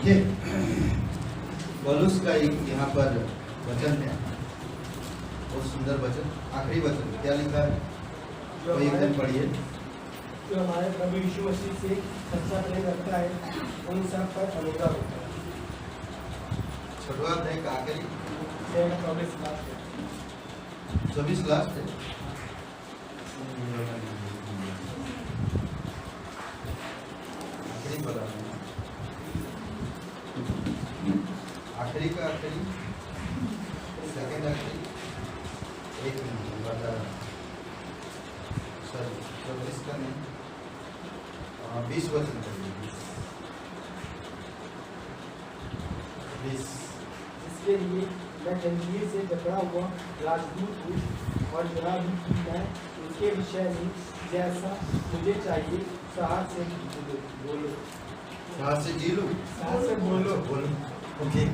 Okay, पौलुस का एक यहाँ पर वचन है, बहुत सुंदर वचन, आखिरी वचन क्या लिखा है, तो एकदम पढ़िए। जो हमारे प्रभु यीशु मसीह से सच्चा प्रेम रखता है उन सब पर अनुग्रह होता है। छठवां अध्याय का आखिरी 24 लास्ट है। आखिरी बोला, आखिरी का आखिरी, सेकंड आखिरी, एक मिनट बता रहा, सॉरी 24 का नहीं, 20 वचन करिए, 20। इसके लिए मैं जंजीर से जकड़ा हुआ राजदूत हूँ और जरा भी कि मैं उनके विषय में जैसा मुझे चाहिए साहस से बोलो। साहस से जी लूं, साहस से बोलो। बोलूं, ओके,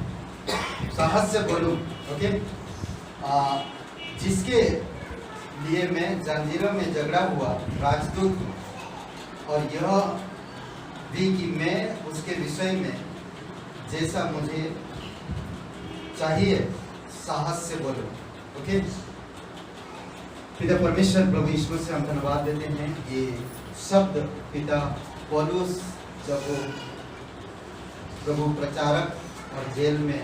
साहस से बोलूं, ओके। जिसके लिए मैं जंजीरों में जकड़ा हुआ राजदूत हूँ, और यह भी कि मैं उसके विषय में जैसा मुझे चाहिए साहस से बोलो, ओके। पिता परमेश्वर प्रभु ईश्वर से हम धन्यवाद देते हैं, ये शब्द पिता पौलुस जब वो प्रभु प्रचारक और जेल में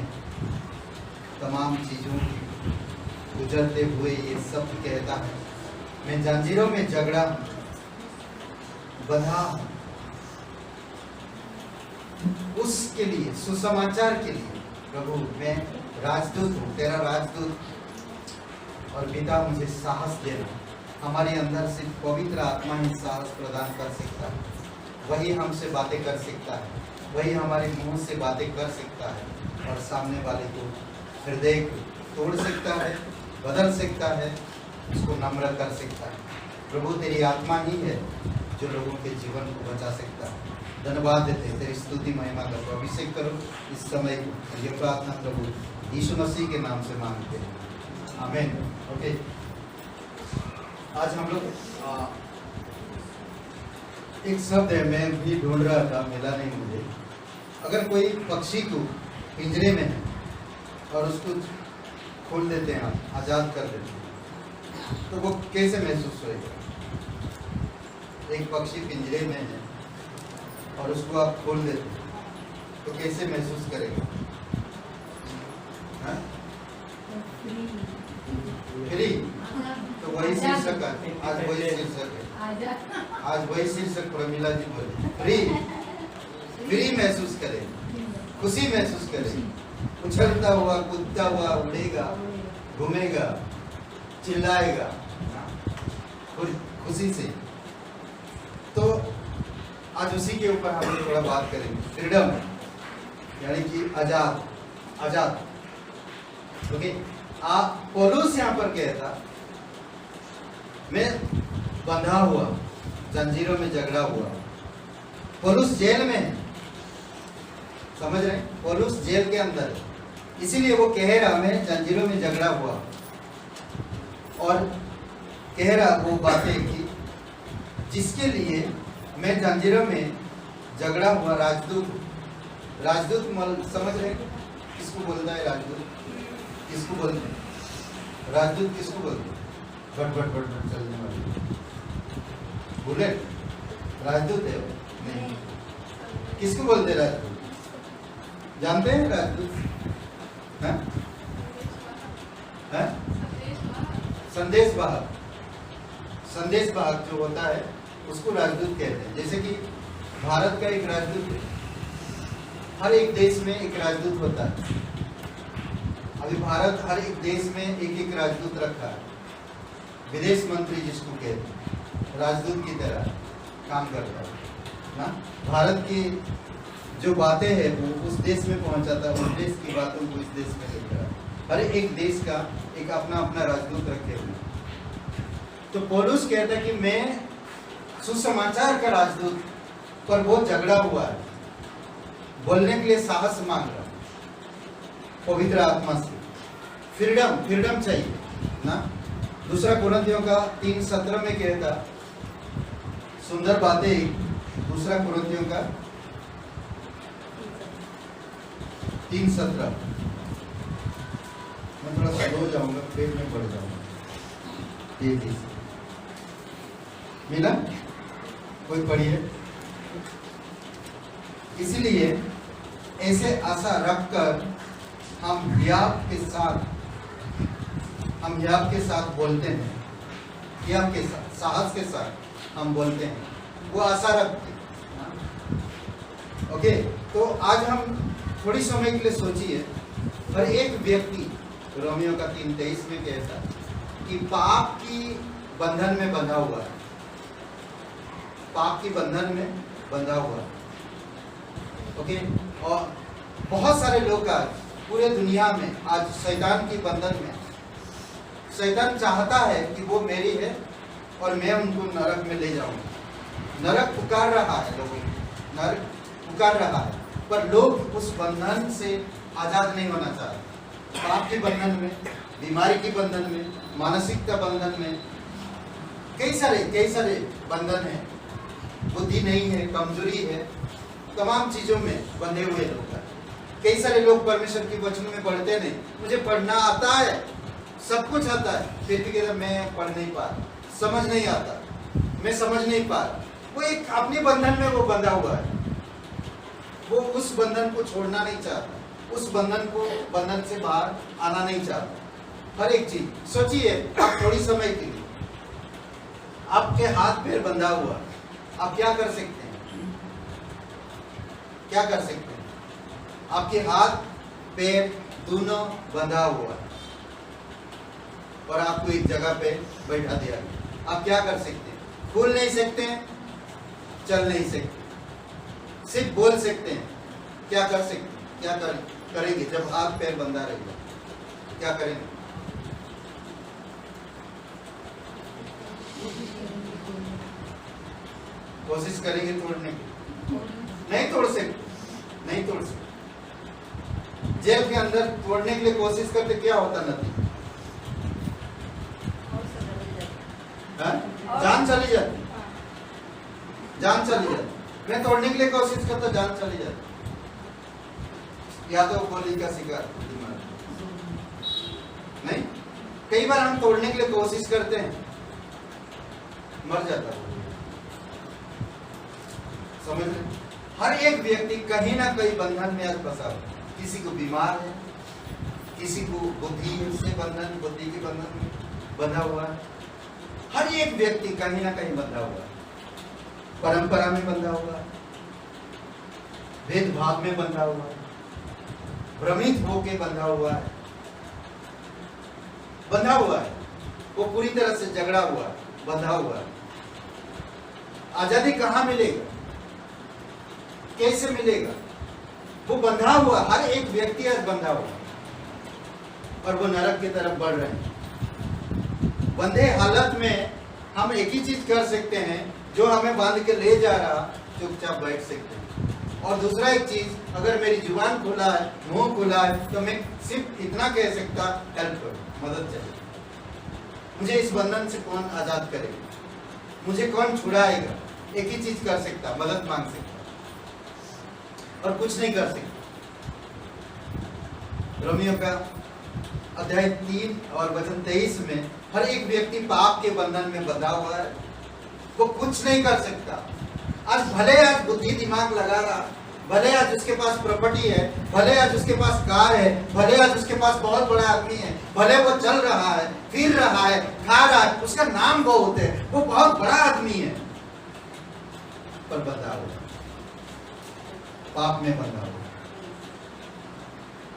तमाम चीज़ों गुजरते हुए ये शब्द कहता है, मैं जंजीरों में जकड़ा बंधा हूं, उसके लिए, सुसमाचार के लिए प्रभु मैं राजदूत हूँ, तेरा राजदूत, और पिता मुझे साहस देना। हमारे अंदर सिर्फ पवित्र आत्मा ही साहस प्रदान कर सकता है, वही हमसे बातें कर सकता है, वही हमारे मुंह से बातें कर सकता है और सामने वाले को हृदय को तोड़ सकता है, बदल सकता है, उसको नम्र कर सकता है। प्रभु तेरी आत्मा ही है जो लोगों के जीवन को बचा सकता है। धन्यवाद देते हैं, तेरी स्तुति महिमा करो, अभिषेक करो इस समय को। ये प्रार्थना प्रभु यीशु मसीह के नाम से मांगते हैं, आमीन। ओके, आज हम लोग एक शब्द है, मैं भी ढूंढ रहा था, मिला नहीं मुझे। अगर कोई पक्षी को पिंजरे में है और उसको खोल देते हैं, आप आज़ाद कर देते हैं, तो वो कैसे महसूस होएगा? एक पक्षी पिंजरे में है और उसको आप खोल देते हैं, तो कैसे महसूस करेगा? फ्री। तो वही शीर्षक है आज, वही शीर्षक है आज, वही शीर्षक प्रमिला जी बोले, फ्री। फ्री महसूस करें, खुशी महसूस करें, उछलता हुआ, कूदता हुआ उड़ेगा, घूमेगा, चिल्लाएगा खुशी से। तो आज उसी के ऊपर हम थोड़ा बात करेंगे, फ्रीडम, यानी कि आजाद, आजाद। ओके, पौलुस यहाँ पर कहता, मैं बंधा हुआ, जंजीरों में जकड़ा हुआ। पौलुस जेल में है, समझ रहे हैं? पौलुस जेल के अंदर है, इसीलिए वो कह रहा मैं जंजीरों में जकड़ा हुआ, और कह रहा वो बातें कि जिसके लिए मैं जंजीरों में जकड़ा हुआ राजदूत। राजदूत समझ रहे हैं किसको बोलता है? राजदूत किसको बोलते हैं? राजदूत किसको बोलते हैं? भट भट भट भट चलने वाले बुलेट राजदूत है वो? नहीं। किसको बोलते हैं राजदूत? जानते हैं राजदूत? हैं? हैं? संदेश वाहक। संदेश वाहक जो होता है उसको राजदूत कहते हैं। जैसे कि भारत का एक राजदूत है, हर एक देश में एक राजदूत होता है। अभी भारत हर एक देश में एक एक राजदूत रखा है, विदेश मंत्री जिसको कहते हैं, राजदूत की तरह काम करता है ना। भारत की जो बातें हैं वो उस देश में पहुंचाता है, उस देश की बातों को इस देश में लेकर आता है। हर एक देश का एक अपना अपना राजदूत रखे हुए। तो पौलुस कहता है कि मैं सुसमाचार का राजदूत, पर वो झगड़ा हुआ है, बोलने के लिए साहस मांग रहा, पवित्र आत्मा से। फ्रीडम, फ्रीडम चाहिए ना। दूसरा कुरिन्थियों का 3:17 में कहता, सुंदर बातें, दूसरा कुरिन्थियों का 3:17। मैं थोड़ा स्लो जाऊंगा, पेज में बढ़ जाऊंगा तेजी से। मिला? कोई पढ़िए। इसलिए ऐसे आशा रखकर हम याब के साथ बोलते हैं, याब के साथ, साहस के साथ हम बोलते हैं, वो आशा रखते हैं। ओके, तो आज हम थोड़ी समय के लिए सोचिए, हर एक व्यक्ति, रोमियो का 3:23 में कहता है कि पाप की बंधन में बंधा हुआ है, पाप की बंधन में बंधा हुआ है। ओके, और बहुत सारे लोग आज पूरे दुनिया में आज शैतान की बंधन में, शैतान चाहता है कि वो मेरी है और मैं उनको नरक में ले जाऊंगा। नरक पुकार रहा है, लोगों को नरक पुकार रहा है, पर लोग उस बंधन से आजाद नहीं होना चाहते। पाप के बंधन में, बीमारी के बंधन में, मानसिकता बंधन में, कई सारे बंधन है। बुद्धि नहीं है, कमजोरी है, तमाम चीजों में बंधे हुए लोग हैं। कई सारे लोग परमेश्वर की वचन में पढ़ते नहीं, मुझे पढ़ना आता है, सब कुछ आता है, फिर भी कहता मैं पढ़ नहीं पा रहा, समझ नहीं आता, मैं समझ नहीं पा रहा। वो एक अपने बंधन में वो बंधा हुआ है, वो उस बंधन को छोड़ना नहीं चाहता, उस बंधन से बाहर आना नहीं चाहता। हर एक चीज सोचिए, आप थोड़ी समय के लिए आपके हाथ पैर बंधा हुआ, आप क्या कर सकते हैं? क्या कर सकते हैं? आपके हाथ पैर दोनों बंधा हुआ है और आपको एक जगह पे बैठा दिया गया, आप क्या कर सकते हैं? बोल नहीं सकते हैं, चल नहीं सकते, सिर्फ बोल सकते हैं। क्या कर सकते हैं? क्या करेंगे जब हाथ पैर बंधा रहेगा? क्या करेंगे? कोशिश करेंगे तोड़ने की, नहीं तोड़ सकते, नहीं तोड़ सकते। जेल के अंदर तोड़ने के लिए कोशिश करते, क्या होता? नतीजा जान चली जाती, जान चली जाती। मैं तोड़ने के लिए कोशिश करता, जान चली जाती, या तो गोली का शिकार, नहीं। कई बार हम तोड़ने के लिए कोशिश करते हैं, मर जाता है। समझ रहे? हर एक व्यक्ति कहीं ना कहीं बंधन में आज फंसा हुआ। किसी को बीमार है, किसी को बुद्धि के बंधन में बंधा हुआ है। हर एक व्यक्ति कहीं ना कहीं बंधा हुआ है, परंपरा में बंधा हुआ है, भेदभाव में बंधा हुआ है, भ्रमित होके बंधा हुआ है, वो पूरी तरह से झगड़ा हुआ है, बंधा हुआ है। आजादी कहाँ मिलेगा? कैसे मिलेगा? वो बंधा हुआ, हर एक व्यक्ति आज बंधा हुआ और वो नरक की तरफ बढ़ रहे हैं। बंधे हालत में हम एक ही चीज कर सकते हैं, जो हमें बांध के ले जा रहा, चुपचाप बैठ सकते हैं। और दूसरा एक चीज, अगर मेरी जुबान खुला है, मुंह खुला है, तो मैं सिर्फ इतना कह सकता, हेल्प करो, मदद चाहिए। मुझे इस बंधन से कौन आजाद करेगा? मुझे कौन छुड़ाएगा? एक ही चीज कर सकता, मदद मांग सकता, और कुछ नहीं कर सकता। रोमियो का अध्याय 3 और वचन 23 में हर एक व्यक्ति पाप के बंधन में बंधा हुआ है, वो कुछ नहीं कर सकता। आज भले आज बुद्धि दिमाग लगा रहा, भले आज उसके पास प्रॉपर्टी है, भले आज उसके पास कार है, भले आज उसके पास बहुत बड़ा आदमी है, भले वो चल रहा है, फिर रहा है, खा रहा है, उसका नाम बहुत है, वो बहुत बड़ा आदमी है, पर बंधा हुआ, पाप में बंधा हुआ,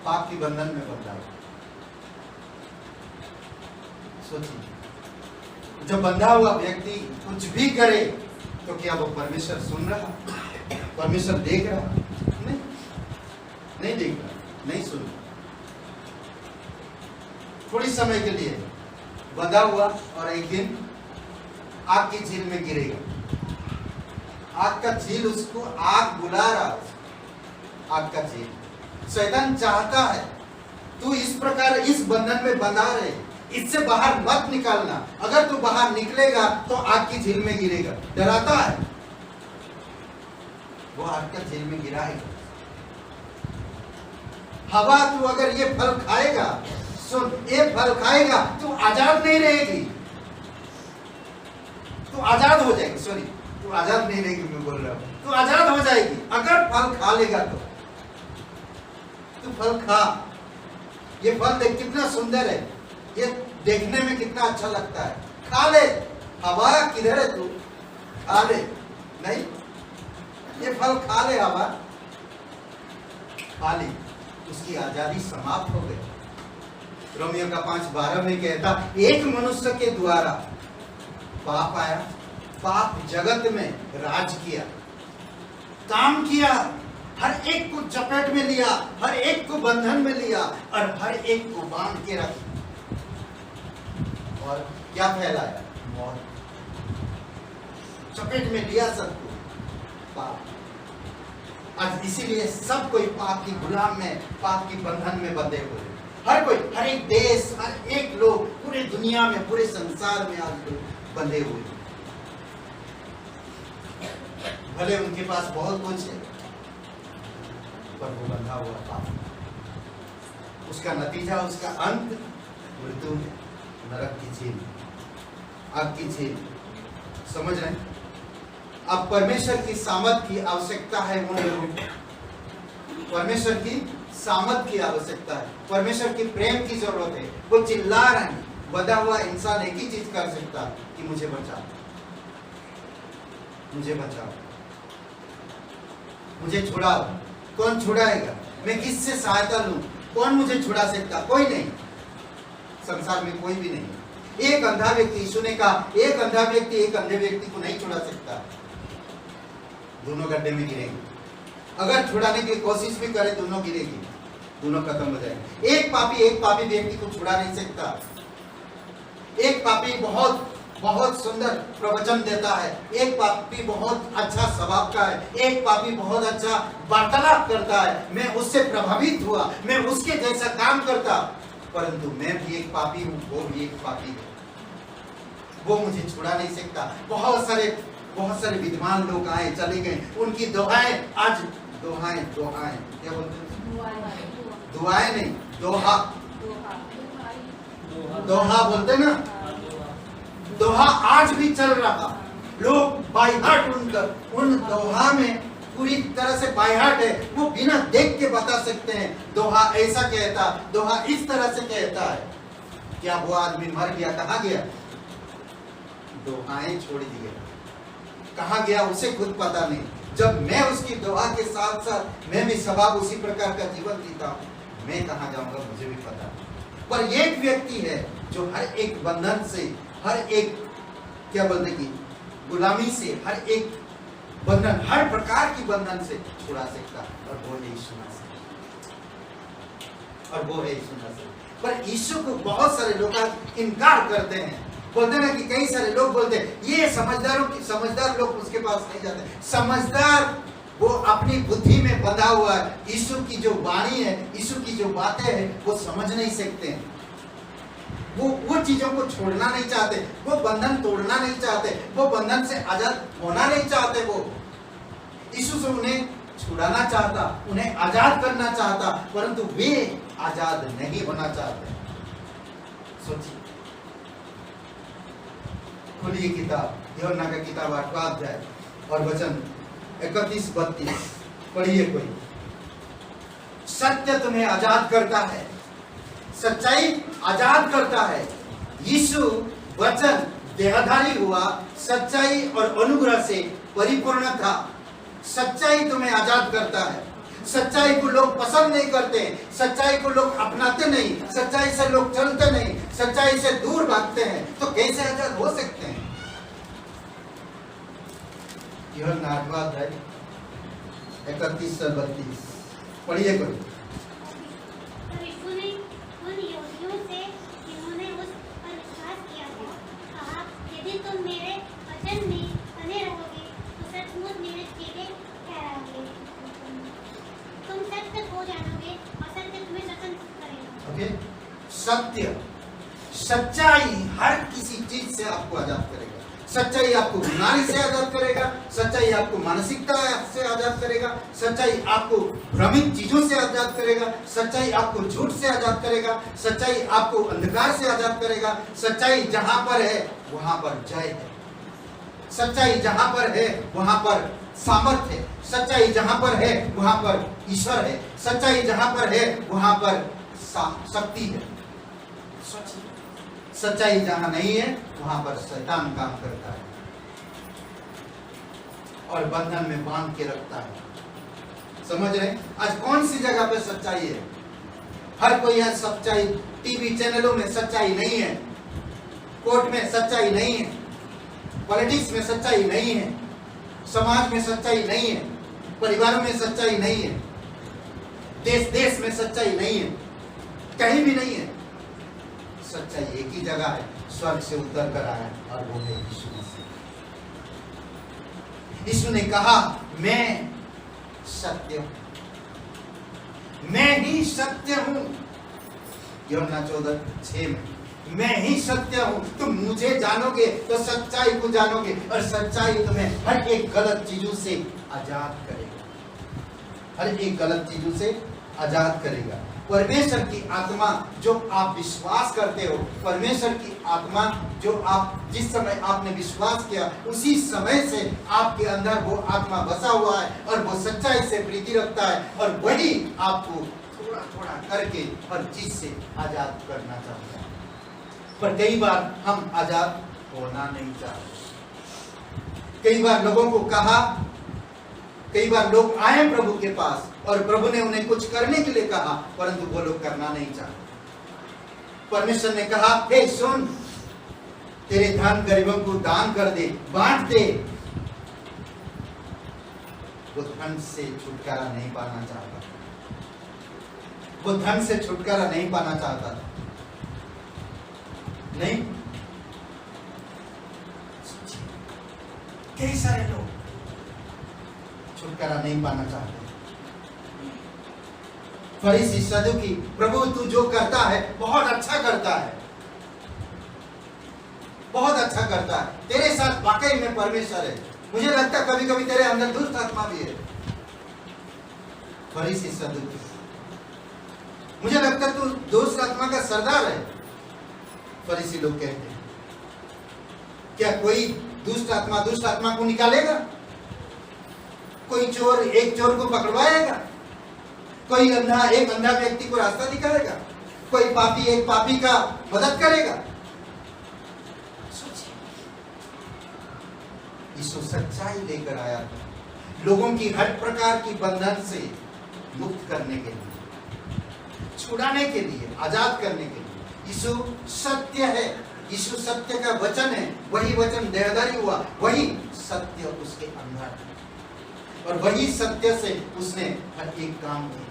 पाप की बंधन में बंधा हुआ। सोचिए, जब बंधा हुआ व्यक्ति कुछ भी करे तो क्या वो परमेश्वर सुन रहा, परमेश्वर देख रहा? नहीं देख रहा, नहीं सुन रहा। थोड़ी समय के लिए बंधा हुआ और एक दिन आग की झील में गिरेगा। आग का झील उसको आग बुला रहा, आग का झील। शैतान चाहता है तू इस प्रकार इस बंधन में बंधा रहे, इससे बाहर मत निकालना। अगर तू बाहर निकलेगा तो आग की झील में गिरेगा। डराता है, वो आग का झील में गिराएगा। हवा तू अगर ये फल खाएगा, सुन, ये फल खाएगा, तू आजाद नहीं रहेगी, तू आजाद हो जाएगी। सॉरी, तू आजाद नहीं रहेगी, मैं बोल रहा हूं, तू आजाद हो जाएगी अगर फल खा लेगा तो। तू फल खा, ये फल देख कितना सुंदर है, ये देखने में कितना अच्छा लगता है, खा ले। हवा किधर है, तू खा ले। नहीं, ये फल खा ले, हवा खा ली, उसकी आजादी समाप्त हो गई। रोमियो का 5:12 में कहता, एक मनुष्य के द्वारा पाप आया, पाप जगत में राज किया, काम किया, हर एक को चपेट में लिया, हर एक को बंधन में लिया और हर एक को बांध के रखा। और क्या फैलाया? मौत। चपेट में लिया सबको, पाप। आज इसीलिए सब कोई पाप की गुलाम में, पाप की बंधन में बंधे हुए हैं। हर कोई, हर एक देश, हर एक लोग, पूरे दुनिया में, पूरे संसार में आज लोग बंधे हुए हैं। भले उनके पास बहुत कुछ है, पर वो बंधा हुआ पाप। उसका नतीजा, उसका अंत मृत्यु है, नरक की झील, आग की झील। समझ रहे हैं? अब परमेश्वर की सामर्थ की आवश्यकता है उन लोगों को, परमेश्वर की सामर्थ की आवश्यकता है, परमेश्वर की प्रेम की जरूरत है। वो चिल्ला रहे हैं, बंधा हुआ इंसान एक ही चीज कर सकता है कि मुझे बचाओ, मुझे बचाओ, मुझे छुड़ाओ। कौन छुड़ाएगा? मैं किससे सहायता लूं? कौन मुझे छुड़ा सकता? कोई नहीं, संसार में कोई भी नहीं। एक अंधा व्यक्ति, यीशु ने कहा, एक अंधा व्यक्ति एक अंधे व्यक्ति को नहीं छुड़ा सकता, दोनों गड्ढे में गिरेंगे। अगर छुड़ाने की कोशिश भी करे, दोनों गिरेगी, दोनों खत्म हो जाएंगे। एक पापी व्यक्ति को छुड़ा नहीं सकता। एक पापी बहुत बहुत सुंदर प्रवचन देता है, एक पापी बहुत अच्छा स्वभाव का है, एक पापी बहुत अच्छा वार्तालाप करता है, मैं उससे प्रभावित हुआ, मैं उसके जैसा काम करता, परंतु मैं भी एक पापी हूं, वो भी एक पापी है, वो मुझे छुड़ा नहीं सकता। बहुत सारे विद्वान लोग आए चले गए, उनकी दुआएं आज दुआएं क्या बोलते हैं? दुआएं नहीं, दोहा बोलते ना, दोहा आज भी चल रहा। लोग बाय हार्ट उन दोहा में पूरी तरह से बाय हार्ट है, वो बिना देख के बता सकते हैं दोहा ऐसा कहता, दोहा इस तरह से कहता है। क्या वो आदमी मर गया? कहाँ गया? दोहाएं छोड़ दिए, कहाँ गया उसे खुद पता नहीं। जब मैं उसकी दोहा के साथ साथ मैं भी स्वभाव उसी प्रकार का जीवन जीता हूँ, मैं कहाँ जाऊंगा मुझे भी पता। पर एक व्यक्ति है जो हर एक बंधन से, हर एक क्या बोलते कि गुलामी से, हर एक बंधन, हर प्रकार की बंधन से छुड़ा सकता, और वो है यीशु मसीह, और वो है यीशु मसीह। पर यीशु को बहुत सारे लोग इनकार करते हैं, बोलते ना कि कई सारे लोग बोलते हैं ये समझदार लोग उसके पास नहीं जाते। समझदार वो अपनी बुद्धि में बंधा हुआ है, यीशु की जो वाणी है, यीशु की जो बातें हैं, वो समझ नहीं सकते हैं, वो चीजों को छोड़ना नहीं चाहते, वो बंधन तोड़ना नहीं चाहते, वो बंधन से आजाद होना नहीं चाहते। वो यीशु से उन्हें छुड़ाना चाहता, उन्हें आजाद करना चाहता, परंतु वे आजाद नहीं होना चाहते। सोचिए, खोलिए किताब यूहन्ना का किताब 8वां अध्याय और वचन 31-32 पढ़िए। कोई सत्य तुम्हें आजाद करता है, सच्चाई आजाद करता है। यीशु वचन देहधारी हुआ, सच्चाई और अनुग्रह से परिपूर्ण था। सच्चाई तुम्हें आजाद करता है। सच्चाई को लोग पसंद नहीं करते, सच्चाई को लोग अपनाते नहीं, सच्चाई से लोग चलते नहीं, सच्चाई से दूर भागते हैं, तो कैसे आजाद हो सकते हैं? यूहन्ना 8वां अध्याय 31 से 32 पढ़िए। कोई तुम मेरे वचन में बने रहोगे तो सचमुच मेरे चेले ठहराओगे, तुम सत्य को जानोगे और सत्य तुम्हें स्वतंत्र करेगा। ओके, सत्य, सच्चाई हर किसी चीज से आपको आजाद करेगा। सच्चाई आपको बीमारी से आजाद करेगा, सच्चाई आपको मानसिकता से आजाद करेगा, सच्चाई आपको भ्रमित चीजों से आजाद करेगा, सच्चाई आपको झूठ से आजाद करेगा, सच्चाई आपको अंधकार से आजाद करेगा। सच्चाई जहां पर है वहां पर जय है, सच्चाई जहां पर है वहां पर सामर्थ्य है, सच्चाई जहां पर है वहां पर ईश्वर है, सच्चाई जहां पर है वहां पर शक्ति है। सच्चाई जहां नहीं है वहां पर शैतान काम करता है और बंधन में बांध के रखता है। समझ रहे? आज कौन सी जगह पे सच्चाई है? हर कोई आज सच्चाई, टीवी चैनलों में सच्चाई नहीं है, कोर्ट में सच्चाई नहीं है, पॉलिटिक्स में सच्चाई नहीं है, समाज में सच्चाई नहीं है, परिवारों में सच्चाई नहीं है, देश देश में सच्चाई नहीं है, कहीं भी नहीं है। सच्चाई एक ही जगह है, स्वर्ग से उतर कर आया और वो है यीशु मसीह। यीशु ने कहा मैं सत्य हूं, मैं ही सत्य हूं। यूहन्ना 14:6 में मैं ही सत्य हूं, तुम मुझे जानोगे तो सच्चाई को जानोगे और सच्चाई तुम्हें हर एक गलत चीजों से आजाद करेगा, हर एक गलत चीजों से आजाद करेगा। परमेश्वर की आत्मा जो आप विश्वास करते हो, परमेश्वर की आत्मा जो आप जिस समय आपने विश्वास किया उसी समय से आपके अंदर वो आत्मा बसा हुआ है और वो सच्चाई से प्रीति रखता है और वही आपको थोड़ा थोड़ा करके हर चीज से आजाद करना चाहता है। पर कई बार हम आजाद होना नहीं चाहते। कई बार लोगों को कहा, कई बार लोग आए प्रभु के पास और प्रभु ने उन्हें कुछ करने के लिए कहा, परंतु वो लोग करना नहीं चाहते। परमेश्वर ने कहा हे सुन, तेरे धन गरीबों को दान कर दे, बांट दे। वो धन से छुटकारा नहीं पाना चाहता, वो धन से छुटकारा नहीं पाना चाहता। नहीं, कई सारे लोग छुटकारा नहीं पाना चाहते। फरीसी सदूकी, प्रभु तू जो करता है बहुत अच्छा करता है, बहुत अच्छा करता है, तेरे साथ वाकई में परमेश्वर है। मुझे लगता कभी कभी तेरे अंदर दुष्ट आत्मा भी है। फरीसी सदूकी, मुझे लगता तू दुष्ट आत्मा का सरदार है। फरीसी लोग कहते हैं क्या कोई दुष्ट आत्मा को निकालेगा? कोई चोर एक चोर को पकड़वाएगा? कोई अंधा एक अंधा व्यक्ति को रास्ता दिखाएगा? कोई पापी एक पापी का मदद करेगा? सोचिए, यीशु सच्चाई लेकर आया था लोगों की हर प्रकार की बंधन से मुक्त करने के लिए, छुड़ाने के लिए, आजाद करने के लिए। यीशु सत्य है, यीशु सत्य का वचन है, वही वचन देहधारी हुआ, वही सत्य उसके अंदर है और वही सत्य से उसने हर एक काम किया।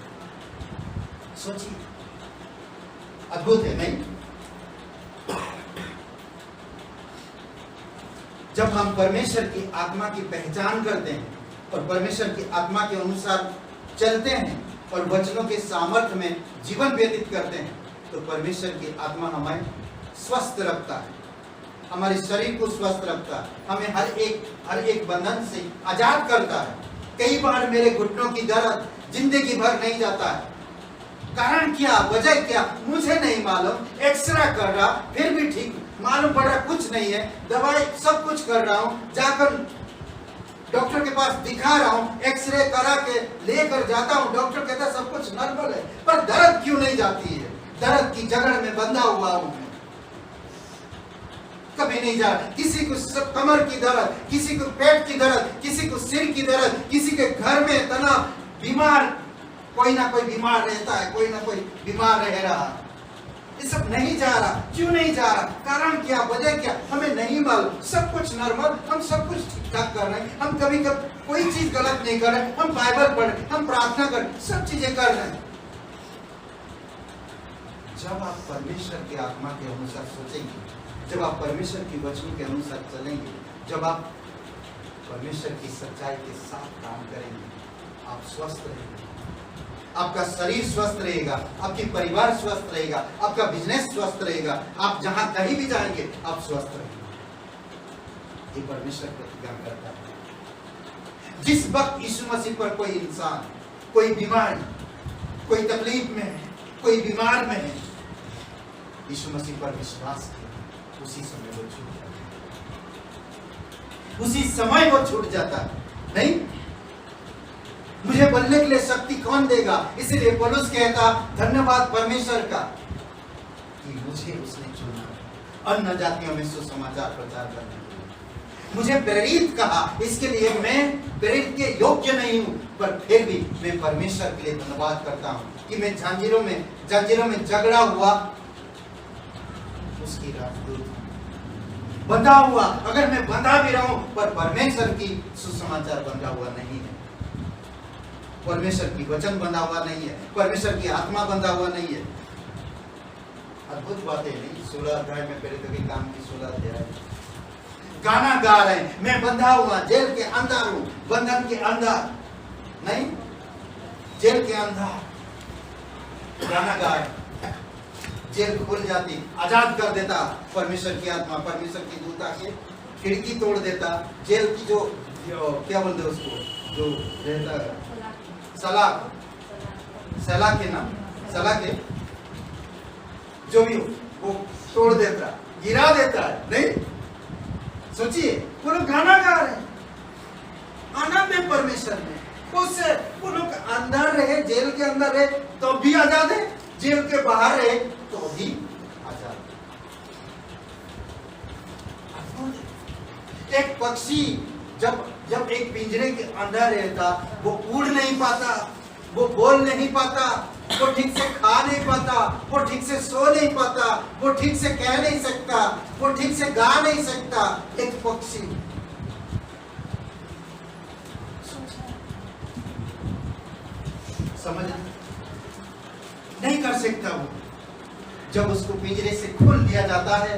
सोचिए, अद्भुत है नहीं? जब हम परमेश्वर की आत्मा की पहचान करते हैं और परमेश्वर की आत्मा के अनुसार चलते हैं और वचनों के सामर्थ्य में जीवन व्यतीत करते हैं, तो परमेश्वर की आत्मा हमें स्वस्थ रखता है, हमारे शरीर को स्वस्थ रखता है, हमें हर एक बंधन से आजाद करता है। कई बार मेरे घुटनों की दर्द जिंदगी भर नहीं जाता है, कारण क्या, वजह क्या, मुझे नहीं मालूम। एक्सरे कर रहा फिर भी ठीक मालूम पड़ रहा कुछ नहीं है, दवाई सब कुछ कर रहा हूँ, जाकर डॉक्टर के पास दिखा रहा हूँ, एक्सरे करा के लेकर जाता हूँ, डॉक्टर कहता है सब कुछ नॉर्मल है, पर दर्द क्यों नहीं जाती है? दर्द की जगड़ में बंधा हुआ हूँ मैं, कभी नहीं जा रहा। किसी को कमर की दर्द, किसी को पेट की दर्द, किसी को सिर की दर्द, किसी के घर में तनाव, बीमार, कोई ना कोई बीमार रहता है, कोई ना कोई बीमार रह रहा। ये सब नहीं जा रहा, क्यों नहीं जा रहा? कारण क्या, वजह क्या, हमें नहीं मालूम। सब कुछ नॉर्मल, हम सब कुछ ठीक ठाक कर रहे हैं, हम कभी कोई चीज गलत नहीं कर रहे, हम बाइबल पढ़ रहे, हम प्रार्थना कर रहे, सब चीजें कर रहे हैं। जब आप परमेश्वर की आत्मा के अनुसार सोचेंगे, जब आप परमेश्वर की वचनों के अनुसार चलेंगे, जब आप परमेश्वर की सच्चाई के साथ काम करेंगे, आप स्वस्थ रहेंगे, आपका शरीर स्वस्थ रहेगा, आपकी परिवार स्वस्थ रहेगा, आपका बिजनेस स्वस्थ रहेगा, आप जहां कहीं भी जाएंगे आप स्वस्थ रहेंगे। ये परमेश्वर प्रतिज्ञा करता है। जिस वक्त यीशु मसीह पर कोई इंसान, कोई बीमारी, कोई तकलीफ में है, कोई बीमार में है, यीशु मसीह पर विश्वास किया, उसी समय वो छूट जाता है, उसी समय वो छूट जाता है। नहीं, मुझे बोलने के लिए शक्ति कौन देगा? इसलिए पौलुस कहता धन्यवाद परमेश्वर का कि मुझे उसने चुना अन्य जातियों में सुसमाचार प्रचार करने के लिए। मुझे प्रेरित कहा, इसके लिए मैं प्रेरित के योग्य नहीं हूं, पर फिर भी मैं परमेश्वर के लिए धन्यवाद करता हूं कि मैं जंजीरों में झगड़ा हुआ उसकी राजदूत बंधा हुआ, अगर मैं बंधा भी रहूं, पर परमेश्वर की सुसमाचार बंधा हुआ नहीं है, परमेश्वर की वचन बंधा हुआ नहीं है, परमेश्वर की आत्मा बंधा हुआ नहीं है। अद्भुत बातें नहीं, 16 अध्याय में प्रेरितों के काम की 16 अध्याय गाना गा रहे हैं, मैं बंधा हुआ, जेल के अंदर हूं, बंधन के अंदर नहीं, जेल के अंदर गाना गा रहे, जेल खुल जाती, आजाद कर देता परमेश्वर की आत्मा, परमेश्वर की दूत आके खिड़की तोड़ देता, जेल की जो क्या बोलते हैं उसको, जो रहता है सलाखे जो भी हो वो तोड़ देता, गिरा देता है। नहीं, सोचिए वो लोग गाना गा रहे हैं, आनंद है परमेश्वर में, उससे वो लोग अंदर रहे, जेल के अंदर रहे तो भी आजाद है, जेल के बाहर रहे तो भी आजाद। एक पक्षी जब एक पिंजरे के अंदर रहता, वो उड़ नहीं पाता, वो बोल नहीं पाता, वो ठीक से खा नहीं पाता, वो ठीक से सो नहीं पाता, वो ठीक से कह नहीं सकता, वो ठीक से गा नहीं सकता। एक पक्षी समझ नहीं कर सकता, वो जब उसको पिंजरे से खोल दिया जाता है,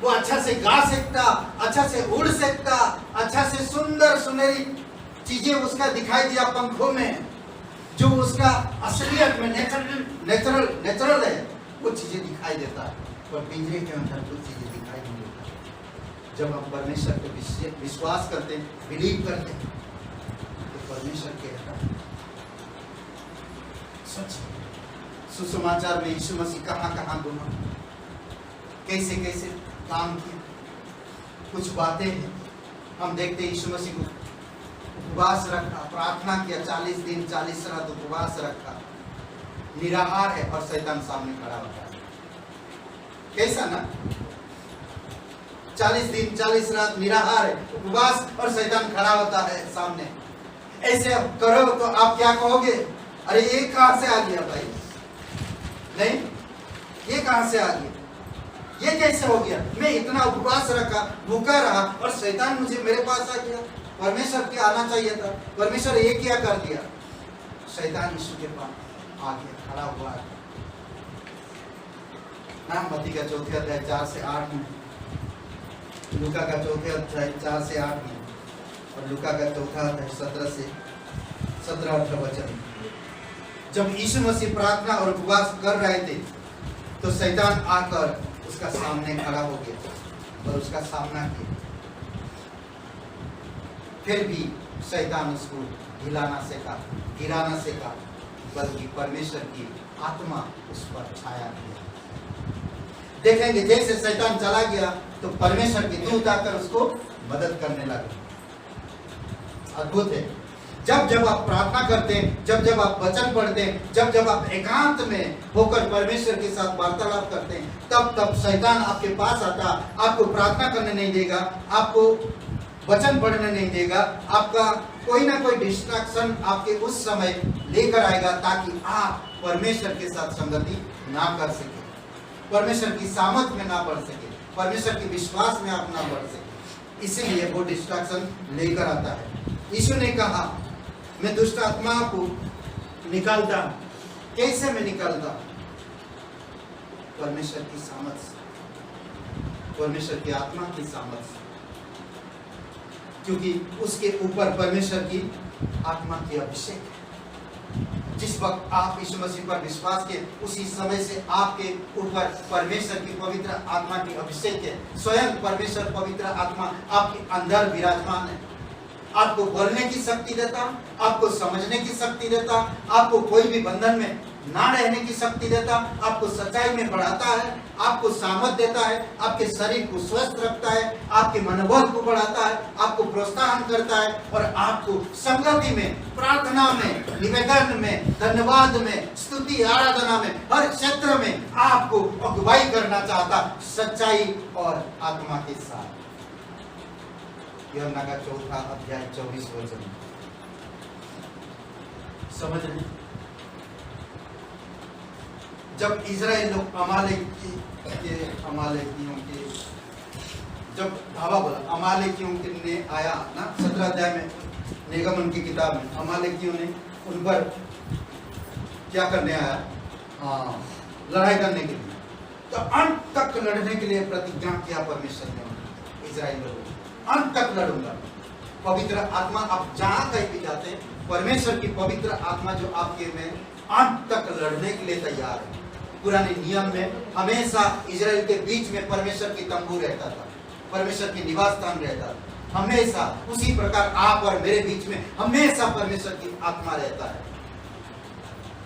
वो अच्छा से गा सकता, अच्छा से उड़ सकता, अच्छा से सुंदर सुनहरी चीजें उसका दिखाई दिया पंखों में, जो उसका असलियत में नेचुरल है, वो चीजें दिखाई देता है, पर पिंजरे के अंदर कुछ चीजें दिखाई नहीं देता। जब हम परमेश्वर पे विश्वास करते हैं, बिलीव करते हैं, तो परमेश्वर कहता है सच। सुसमाचार में यीशु मसीह कहाँ घुमा, कैसे कैसे काम किया, कुछ बातें हैं हम देखते हैं। यीशु मसीह को उपवास रखा, प्रार्थना किया, 40 दिन 40 रात उपवास रखा, निराहार है और शैतान सामने खड़ा होता है। कैसा ना, 40 दिन 40 रात निराहार है, उपवास, और शैतान खड़ा होता है सामने। ऐसे करो तो आप क्या कहोगे? अरे ये कहां से आ गया भाई? नहीं, ये कहां से आ गया? ये कैसे हो गया? मैं इतना उपवास रखा, भूखा रहा, और शैतान मुझे मेरे पास आ गया। परमेश्वर के आना चाहिए था, परमेश्वर ये क्या कर दिया? शैतान यीशु के पास आ गया, खड़ा हुआ है। ना मत्ती का 4 अध्याय 4 से 8 में, लूका का 4 अध्याय 4 से 8 में, और लूका का 4 अध्याय 17-18 वचन। जब यीशु मसीह प्रार्थना और उपवास कर रहे थे, तो शैतान आकर उसका सामने खड़ा हो गया और उसका सामना किया। फिर भी शैतान उसको गिराना सीखा, बल्कि परमेश्वर की आत्मा उस पर छाया किया। देखेंगे जैसे शैतान चला गया तो परमेश्वर की दूत आकर उसको मदद करने लगे। अद्भुत है। जब आप प्रार्थना करते हैं, जब आप वचन पढ़ते हैं, जब आप एकांत में होकर परमेश्वर के साथ वार्तालाप करते हैं, तब शैतान आपके पास आता, आपको प्रार्थना करने नहीं देगा, आपको वचन पढ़ने नहीं देगा, आपका कोई ना कोई डिस्ट्रैक्शन आपके उस समय लेकर आएगा, ताकि आप परमेश्वर के साथ संगति ना कर सके, परमेश्वर की सामर्थ में ना बढ़ सके, परमेश्वर के विश्वास में आप ना बढ़ सके। इसीलिए वो डिस्ट्रैक्शन लेकर आता है। यीशु ने कहा, मैं दुष्ट आत्मा को निकालता। कैसे मैं निकालता? परमेश्वर की सामर्थ, परमेश्वर की आत्मा की सामर्थ, क्योंकि उसके ऊपर परमेश्वर की आत्मा की अभिषेक है। जिस वक्त आप यीशु मसीह पर विश्वास किए उसी समय से आपके ऊपर परमेश्वर की पवित्र आत्मा की अभिषेक है। स्वयं परमेश्वर पवित्र आत्मा आपके अंदर विराजमान है। आपको बोलने की शक्ति देता, आपको समझने की शक्ति देता, आपको कोई भी बंधन में ना रहने की शक्ति देता, आपको सच्चाई में बढ़ाता है, आपको सामर्थ देता है, आपके शरीर को स्वस्थ रखता है, आपके मनोबल को बढ़ाता है, आपको प्रोत्साहन करता है और आपको संगति में, प्रार्थना में, निवेदन में, धन्यवाद में, स्तुति आराधना में, हर क्षेत्र में आपको अगुवाई करना चाहता, सच्चाई और आत्मा के साथ। यूहन्ना का 4 अध्याय 24 वचन। समझ रहे? जब इजराइल लोग अमालेकियों के जब धावा बोला, अमालेकियों ने आया ना 17 अध्याय में निगमन की किताब में, अमालेकियों ने उन पर क्या करने आया? लड़ाई करने के लिए। तो अंत तक लड़ने के लिए प्रतिज्ञा किया परमेश्वर ने इजराइल लोगों को, अंत तक लड़ूंगा। पवित्र आत्मा आप जहां कहीं भी जाते हैं, परमेश्वर की पवित्र आत्मा जो आपके में अंत तक लड़ने के लिए तैयार है। पुराने नियम में हमेशा इजराइल के बीच में परमेश्वर की तंबू रहता था, परमेश्वर की निवास स्थान रहता था हमेशा। उसी प्रकार आप और मेरे बीच में हमेशा परमेश्वर की आत्मा रहता है।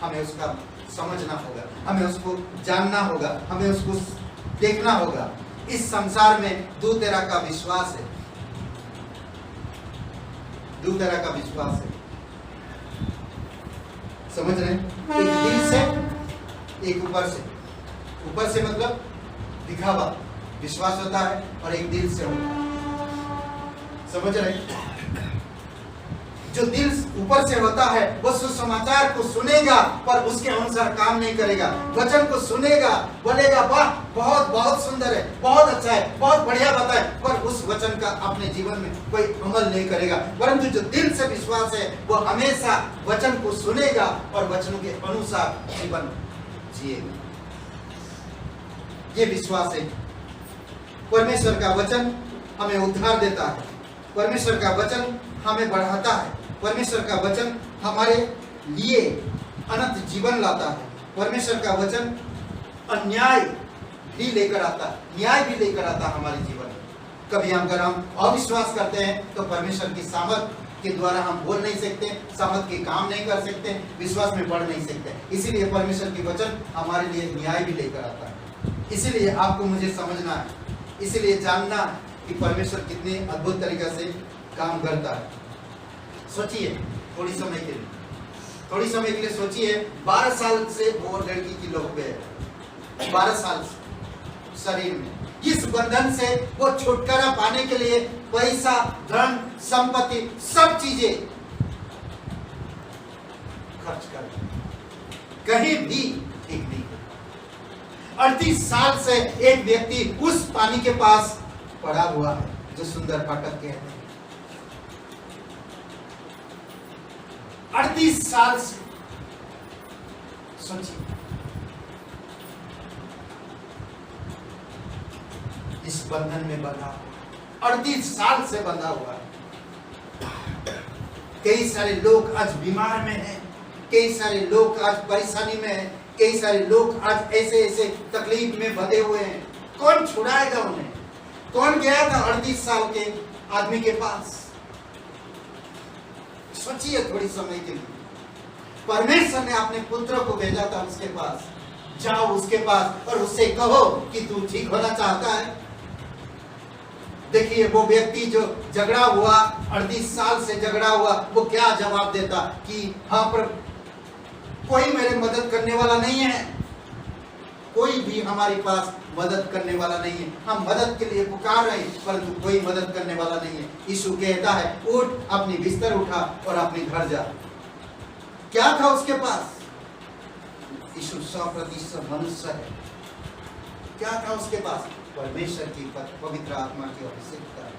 हमें उसका समझना होगा, हमें उसको जानना होगा, हमें उसको देखना होगा। इस संसार में दो तरह का विश्वास है, दो तरह का विश्वास है। समझ रहे हैं? एक दिल से, एक ऊपर से। ऊपर से मतलब दिखावा विश्वास होता है और एक दिल से होता है। समझ रहे हैं? जो दिल ऊपर से होता है वो सुसमाचार को सुनेगा पर उसके अनुसार काम नहीं करेगा। वचन को सुनेगा, बोलेगा वाह बहुत बहुत सुंदर है, बहुत अच्छा है, बहुत बढ़िया बात है, पर उस वचन का अपने जीवन में कोई अमल नहीं करेगा। परंतु जो दिल से विश्वास है वो हमेशा वचन को सुनेगा और वचनों के अनुसार जीवन जिएगा। ये विश्वास है। परमेश्वर का वचन हमें उद्धार देता है, परमेश्वर का वचन हमें बढ़ाता है, परमेश्वर का वचन हमारे लिए अनंत जीवन लाता है, परमेश्वर का वचन अन्याय भी लेकर आता है, न्याय भी लेकर आता है हमारे जीवन में। कभी अगर हम अविश्वास करते हैं तो परमेश्वर की सामर्थ के द्वारा हम बोल नहीं सकते, सामर्थ के काम नहीं कर सकते, विश्वास में बढ़ नहीं सकते। इसीलिए परमेश्वर की वचन हमारे लिए न्याय भी लेकर आता है। इसीलिए आपको मुझे समझना है, इसीलिए जानना कि परमेश्वर कितने अद्भुत तरीके से काम करता है। सोचिए थोड़ी समय के लिए सोचिए। 12 साल से वो लड़की की लोग पे है, 12 साल से शरीर में। इस बंधन से वो छुटकारा पाने के लिए पैसा, धन, संपत्ति, सब चीजें खर्च कर कहीं भी ठीक नहीं। 38 साल से एक व्यक्ति उस पानी के पास पड़ा हुआ है जो सुंदर फाटक कहते हैं। 38 साल से सोचिए, इस बंधन में बंधा, 38 साल से बंधा हुआ है। कई सारे लोग आज बीमार में हैं, कई सारे लोग आज परेशानी में हैं, कई सारे लोग आज ऐसे ऐसे तकलीफ में बंधे हुए हैं। कौन छुड़ाएगा उन्हें? कौन गया था 38 साल के आदमी के पास? सोचिए थोड़ी समय के लिए। परमेश्वर ने अपने पुत्र को भेजा था उसके पास। जाओ उसके पास और उससे कहो कि तू ठीक होना चाहता है। देखिए वो व्यक्ति जो झगड़ा हुआ, 38 साल से झगड़ा हुआ, वो क्या जवाब देता कि हाँ पर कोई मेरे मदद करने वाला नहीं है, कोई भी हमारे पास मदद करने वाला नहीं है। हम मदद के लिए पुकार रहे हैं परंतु कोई मदद करने वाला नहीं है। यीशु कहता है उठ, अपनी बिस्तर उठा और अपने घर जा। क्या था उसके पास? यीशु 100% मनुष्य है। क्या था उसके पास? परमेश्वर की पवित्र आत्मा की आवश्यकता,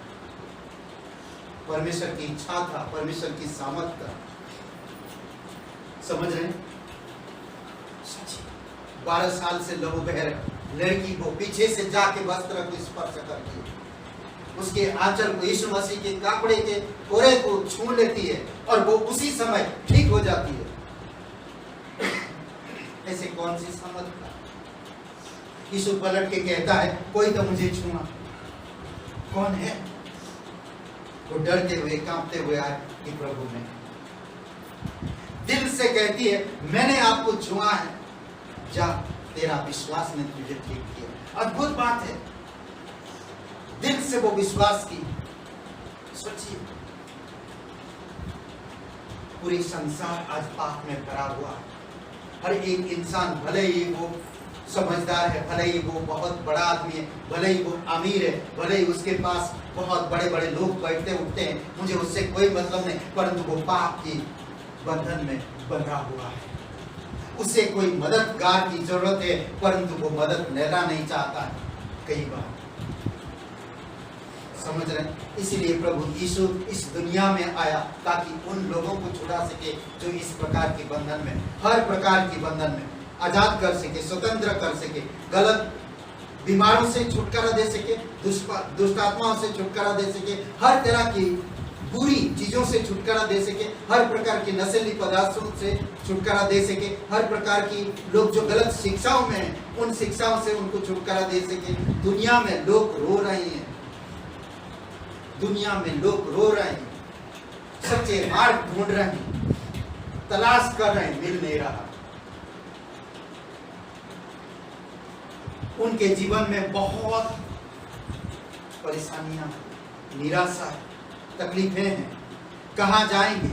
परमेश्वर की इच्छा था, परमेश्वर की सामर्थ था। समझ रहे हैं? 12 साल से लहू बह रहा लड़की को पीछे से जाके वस्त्र को स्पर्श करती है, उसके आंचल को, यीशु मसीह के कपड़े के कोरे को छू लेती है और वो उसी समय ठीक हो जाती है। ऐसे कौन सी समझ था? यीशु पलट के कहता है, कोई तो मुझे छुआ। कौन है? वो डरते हुए कांपते हुए आए कि प्रभु ने दिल से कहती है, मैंने आपको छुआ है, जा, तेरा विश्वास ने तुझे ठीक किया। अद्भुत बात है, दिल से वो विश्वास की। सोचिए, पूरी संसार आज पाप में भरा हुआ है। हर एक इंसान, भले ही वो समझदार है, भले ही वो बहुत बड़ा आदमी है, भले ही वो अमीर है, भले ही उसके पास बहुत बड़े बड़े लोग बैठते उठते हैं, मुझे उससे कोई मतलब नहीं, परंतु वो पाप की बंधन में बंधा हुआ है। उसे कोई मददगार की जरूरत है, परंतु वो मदद लेना नहीं चाहता है। कई बार समझ रहे हैं? इसीलिए प्रभु यीशु इस दुनिया में आया ताकि उन लोगों को छुड़ा सके जो इस प्रकार के बंधन में, हर प्रकार की बंधन में आजाद कर सके, स्वतंत्र कर सके, गलत बीमारों से छुटकारा दे सके, दुष्ट आत्माओं से छुटकारा दे सके, हर तरह की बुरी चीजों से छुटकारा दे सके, हर प्रकार की नशीली पदार्थों से छुटकारा दे सके, हर प्रकार की लोग जो गलत शिक्षाओं में हैं उन शिक्षाओं से उनको छुटकारा दे सके। दुनिया में लोग रो रहे हैं, दुनिया में लोग रो रहे हैं, सच्चे मार्ग ढूंढ रहे हैं, तलाश कर रहे हैं, मिल नहीं रहा। उनके जीवन में बहुत परेशानियां, निराशा, तकलीफें हैं। कहाँ जाएंगे,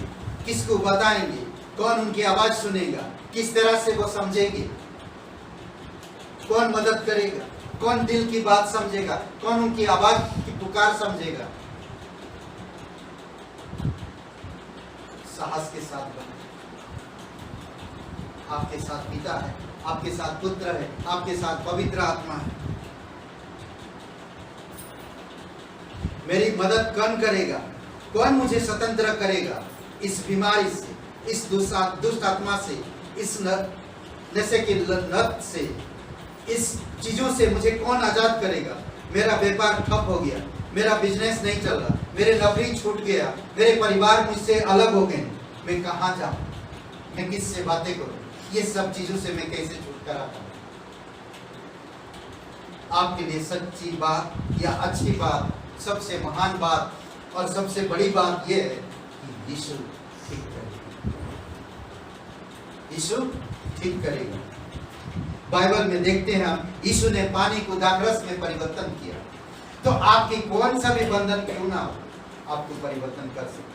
किसको बताएंगे, कौन उनकी आवाज सुनेगा, किस तरह से वो समझेंगे, कौन मदद करेगा, कौन दिल की बात समझेगा, कौन उनकी आवाज की पुकार समझेगा। साहस के साथ बने। आपके साथ पिता है, आपके साथ पुत्र है, आपके साथ पवित्र आत्मा है। मेरी मदद कौन करेगा, कौन मुझे स्वतंत्र करेगा इस बीमारी से, इस दुष्ट आत्मा से, इस नशे की लत से, इस चीजों से मुझे कौन आजाद करेगा। मेरा व्यापार ठप हो गया, मेरा बिजनेस नहीं चल रहा, मेरे नौकरी छूट गया, मेरे परिवार मुझसे अलग हो गए, मैं कहाँ जाऊं, मैं किससे बातें करूं, ये सब चीजों से मैं कैसे छुटकारा पाऊं। आपके लिए सच्ची बात या अच्छी बात, सबसे महान बात और सबसे बड़ी बात यह है कि यीशु ठीक करेगा, यीशु ठीक करेगा। बाइबल में देखते हैं हम, यीशु ने पानी को दाखरस में परिवर्तन किया, तो आपकी कौन सा भी बंधन क्यों ना हो, आपको परिवर्तन कर सकते हैं।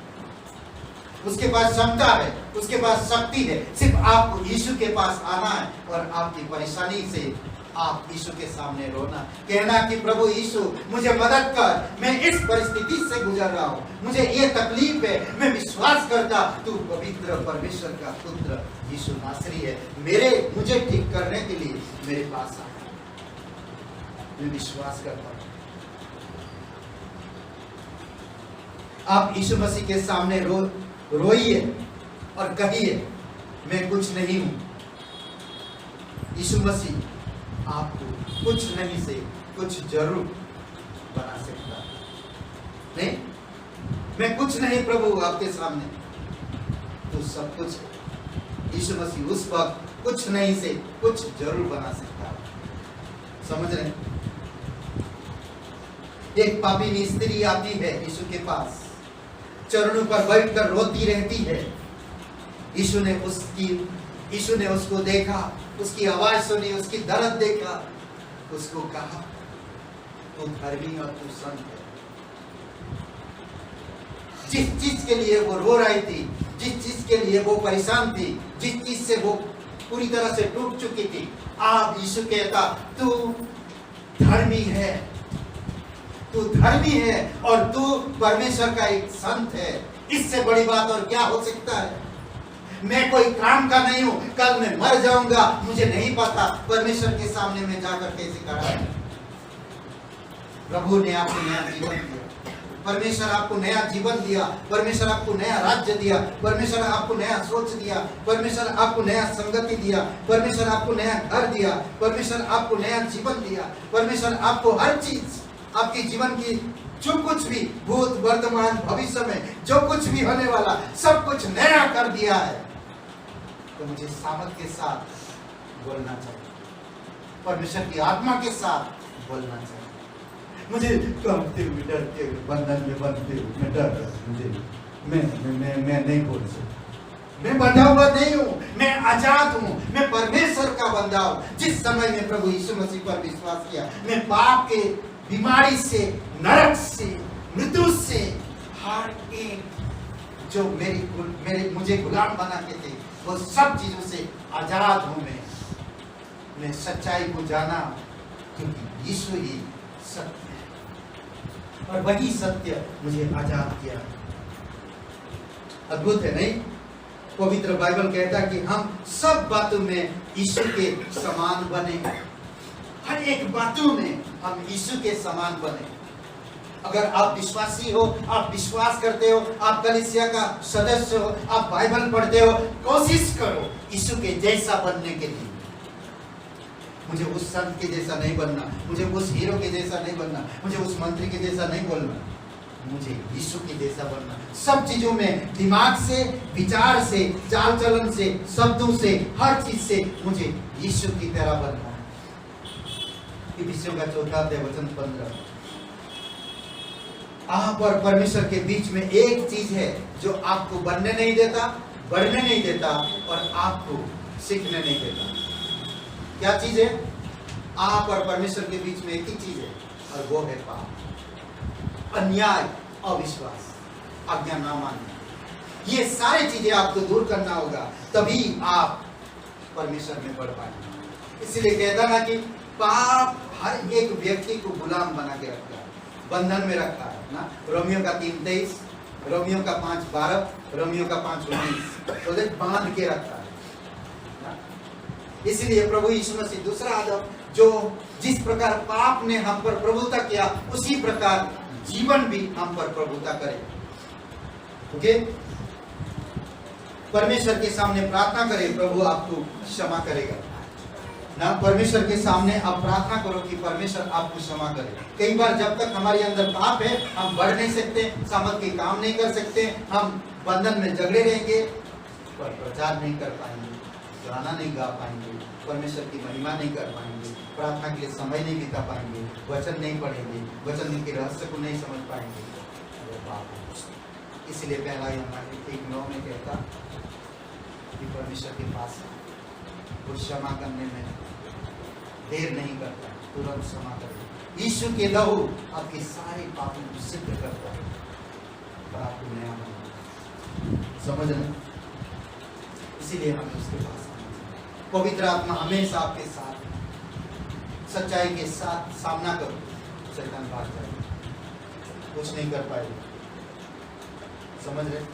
उसके पास क्षमता है, उसके पास शक्ति है, सिर्फ आपको यीशु के पास आना है और आपकी परेशानी से आप यीशु के सामने रोना, कहना कि प्रभु यीशु मुझे मदद कर, मैं इस परिस्थिति से गुजर रहा हूँ, मुझे ये तकलीफ है, मैं विश्वास करता तू पवित्र परमेश्वर का पुत्र यीशु नासरी है, मुझे ठीक करने के लिए मेरे पास आ, मैं विश्वास करता हूँ। आप यीशु मसीह के सामने रोइए और कहिए, मैं कुछ नहीं हूं। यीशु मसीह आपको कुछ नहीं से कुछ जरूर बना सकता है। नहीं, मैं कुछ नहीं प्रभु आपके सामने, तो सब कुछ यीशु मसीह उस वक्त कुछ नहीं से कुछ जरूर बना सकता है। समझ रहे? एक पापी स्त्री आती है यीशु के पास, चरणों पर बैठकर रोती रहती है। यीशु ने उसको देखा, उसकी आवाज सुनी, उसकी दर्द देखा, उसको कहा तू धर्मी और तू संत है। जिस चीज के लिए वो रो रही थी, जिस चीज के लिए वो परेशान थी, जिस चीज से वो पूरी तरह से टूट चुकी थी, आप यीशु कहता तू धर्मी है, तू धर्मी है और तू परमेश्वर का एक संत है। इससे बड़ी बात और क्या हो सकता है? मैं कोई काम का नहीं हूं, कल मैं मर जाऊंगा, मुझे नहीं पता परमेश्वर के सामने मैं जाकर कैसे खड़ा हूं। प्रभु ने आपको नया जीवन दिया, परमेश्वर आपको नया जीवन दिया, परमेश्वर आपको नया राज्य दिया, परमेश्वर आपको नया सोच दिया, परमेश्वर आपको नया संगति दिया, परमेश्वर आपको नया घर दिया, परमेश्वर आपको नया जीवन दिया, परमेश्वर आपको हर चीज, आपके जीवन की जो कुछ भी भूत वर्तमान भविष्य में जो कुछ भी होने वाला सब कुछ नया कर दिया है। तो मुझे सामर्थ के साथ बोलना चाहिए, परमेश्वर की आत्मा के साथ बोलना चाहिए। मुझे कांपते हुए डरते हुए बंधन में बंधते हुए मैं डर रहा हूं, मुझे मैं नहीं बोल सकता, मैं बंधा हुआ नहीं हूँ, मैं आजाद हूँ, मैं परमेश्वर का बंदा हूँ। जिस समय में प्रभु यीशु मसीह पर विश्वास किया, मैं पाप के बीमारी से, नरक से, मृत्यु से, हर एक जो मेरे मुझे गुलाम बना के थे, वो सब चीजों से आजाद हूँ। मैं सच्चाई को जाना, क्योंकि यीशु ही सत्य है और वही सत्य मुझे आजाद किया। अद्भुत है नहीं? पवित्र बाइबल कहता कि हम सब बातों में यीशु के समान बने, हर एक बातों में हम यीशु के समान बने। अगर आप विश्वासी हो, आप विश्वास करते हो, आप कलीसिया का सदस्य हो, आप बाइबल पढ़ते हो, कोशिश करो यीशु के जैसा बनने के लिए। मुझे उस संत के जैसा नहीं बनना, मुझे उस हीरो के जैसा नहीं बनना, मुझे उस मंत्री के जैसा नहीं बोलना, मुझे यीशु के जैसा बनना। सब चीजों में, दिमाग से, विचार से, चाल चलन से, शब्दों से, हर चीज से मुझे यीशु की तरह बनना है। इफिसियों का 4:15। आप और परमेश्वर के बीच में एक चीज है जो आपको बनने नहीं देता, बढ़ने नहीं देता और आपको सीखने नहीं देता। क्या चीज है? आप और परमेश्वर के बीच में एक ही चीज है और वो है पाप, अन्याय, अविश्वास, आज्ञा ना मानना। ये सारी चीजें आपको दूर करना होगा, तभी आप परमेश्वर में बढ़ पाएंगे। इसलिए कहता ना कि पाप हर एक व्यक्ति को गुलाम बना के रखता है, बंधन में रखा है ना। रोमियो का 3:23, रोमियो का 5:12, रोमियो का 5:19 तो बांध के रखता है ना। इसलिए प्रभु यीशु मसीह दूसरा आदम, जो जिस प्रकार पाप ने हम पर प्रभुता किया, उसी प्रकार जीवन भी हम पर प्रभुता करे। ओके, परमेश्वर के सामने प्रार्थना करें, प्रभु आपको क्षमा करेगा ना। परमेश्वर के सामने आप प्रार्थना करो कि परमेश्वर आपको क्षमा करे। कई बार जब तक हमारे अंदर पाप है, हम बढ़ नहीं सकते, सामर्थ के काम नहीं कर सकते, हम बंधन में जगड़े रहेंगे, पर प्रचार नहीं कर पाएंगे, गाना नहीं गा पाएंगे, परमेश्वर की महिमा नहीं कर पाएंगे, प्रार्थना के लिए समय नहीं बिता पाएंगे, वचन नहीं पढ़ेंगे, वचन के रहस्य को नहीं समझ पाएंगे। वो पाप है। इसलिए पहला यूहन्ना 1:9 में कहता कि परमेश्वर के पास वो क्षमा करने में देर नहीं करता, तुरंत क्षमा करता। यीशु के लहू आपके सारे पापों को सिद्ध करता है और आपको नया बनाता। समझ रहे? इसीलिए हमें उसके पास आना चाहिए। पवित्र आत्मा हमेशा आपके साथ, सच्चाई के साथ सामना करो, शैतान भाग जाएगा, कुछ नहीं कर पाएगा। समझ रहे?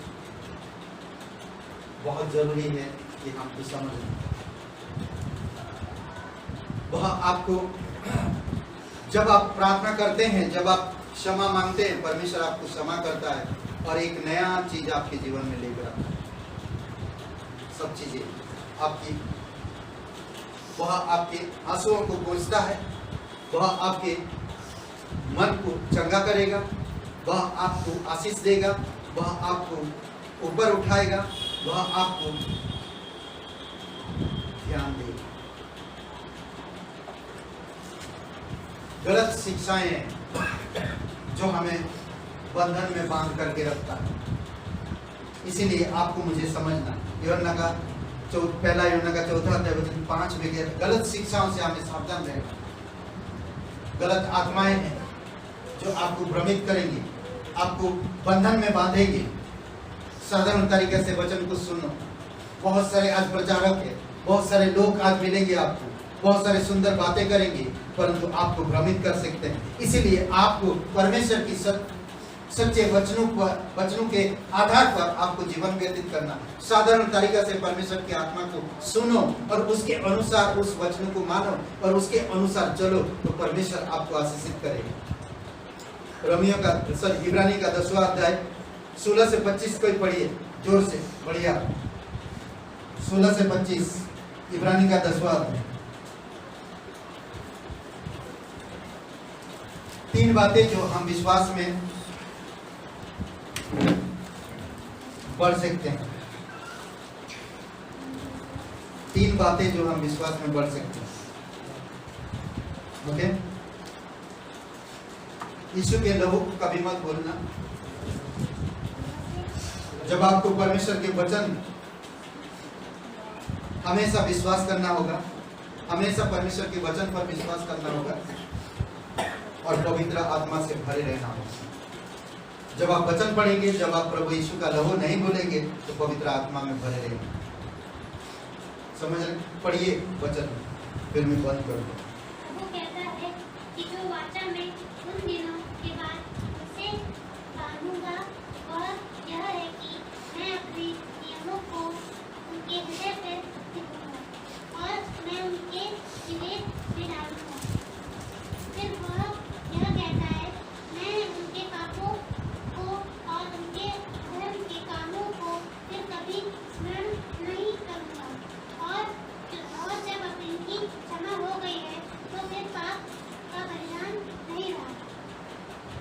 बहुत जरूरी है कि हमको समझ लें। वह आपको, जब आप प्रार्थना करते हैं, जब आप क्षमा मांगते हैं, परमेश्वर आपको क्षमा करता है और एक नया चीज आपके जीवन में लेकर आता है। सब चीजें आपकी, वह आपके आंसुओं को पोंछता है, वह आपके मन को चंगा करेगा, वह आपको आशीष देगा, वह आपको ऊपर उठाएगा, वह आपको ध्यान देगा। गलत शिक्षाएं जो हमें बंधन में बांध करके रखता है, इसीलिए आपको मुझे समझना। यूहन्ना का पहला यूहन्ना का 4:5 में कहता, गलत शिक्षाओं से हमें सावधान रहना। गलत आत्माएं हैं जो आपको भ्रमित करेंगी, आपको बंधन में बांधेंगे। साधारण तरीके से वचन को सुनो। बहुत सारे आज प्रचारक है, बहुत सारे लोग आज मिलेंगे आपको, बहुत सारे सुंदर बातें करेंगे, परंतु आपको भ्रमित कर सकते हैं। इसीलिए आपको परमेश्वर की सच्चे वचनों के आधार पर आपको जीवन व्यतीत करना। साधारण तरीका से परमेश्वर की आत्मा को सुनो और उसके अनुसार उस वचनों को मानो और उसके अनुसार चलो, तो परमेश्वर आपको आशीषित करेगा। इब्रानी का 10वां अध्याय 16 से 25 कोई पढ़िए जोर से, बढ़िया। 16 से 25 इब्रानी का 10वां अध्याय। 3 बातें जो हम विश्वास में बढ़ सकते हैं। 3 बातें जो हम विश्वास में बढ़ सकते हैं। ओके, यीशु के लहू को कभी मत भूलना। जब आपको परमेश्वर के वचन हमेशा विश्वास करना होगा, हमेशा परमेश्वर के वचन पर विश्वास करना होगा और पवित्र आत्मा से भरे रहना होगा। जब आप वचन पढ़ेंगे, जब आप प्रभु यीशु का लहू नहीं भूलेंगे तो पवित्र आत्मा में भरे रहेंगे। समझ रहे? पढ़िए वचन, फिर मैं बंद कर दूँ। वो कहता है कि जो वाचा में उन दिनों के बाद उसे बांधूंगा वह यह है कि मैं अपने नियमों को उनके हृदय पे लिखूंगा और मैं उनके दिल में डालूंगा। फिर वह यह कहता है मैं उनके पापों को और उनके धर्म के कामों को फिर कभी स्मरण नहीं करूंगा और जब अब इनकी क्षमा हो गई है तो फिर पाप का परिणाम नहीं रहा।